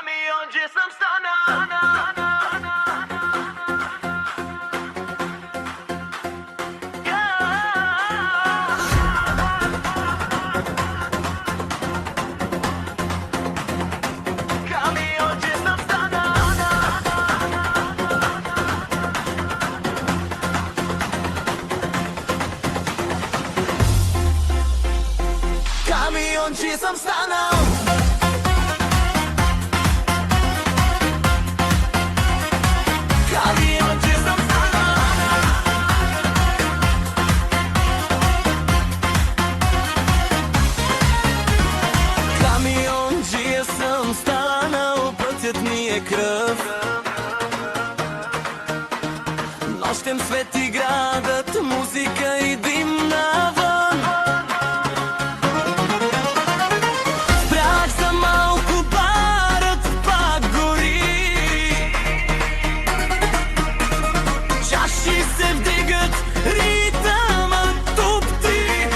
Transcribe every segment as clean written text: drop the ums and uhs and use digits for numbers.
Kamionđe sam stanao. Kamionđe sam stanao. Kamionđe sam stanao. Kamionđe sam stanao, пътят ми е кръв. Нощем свети градът, музика и дим навън. Спрях за малко, барът пак гори. Чаши се вдигат, ритъмът тупти.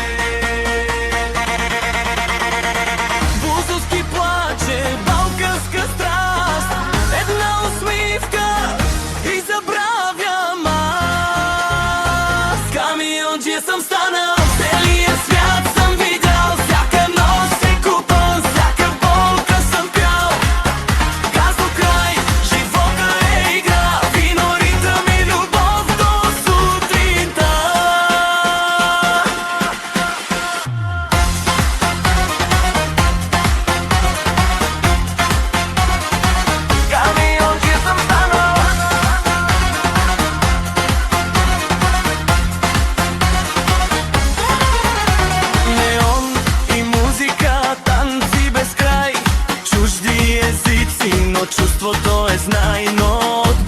Бузовски плаче, балканска страст, една усмивка и забравям аз. Камионджия съм станал, целия свят съм видял, всяка нощ се купам, всяка болка съм пял. Газ до край, живота е игра, вино, ритъм и любов до сутринта. Камионđe sam stanao. Неон и музика, танци без край, чужди езици, но чувството е знайно. От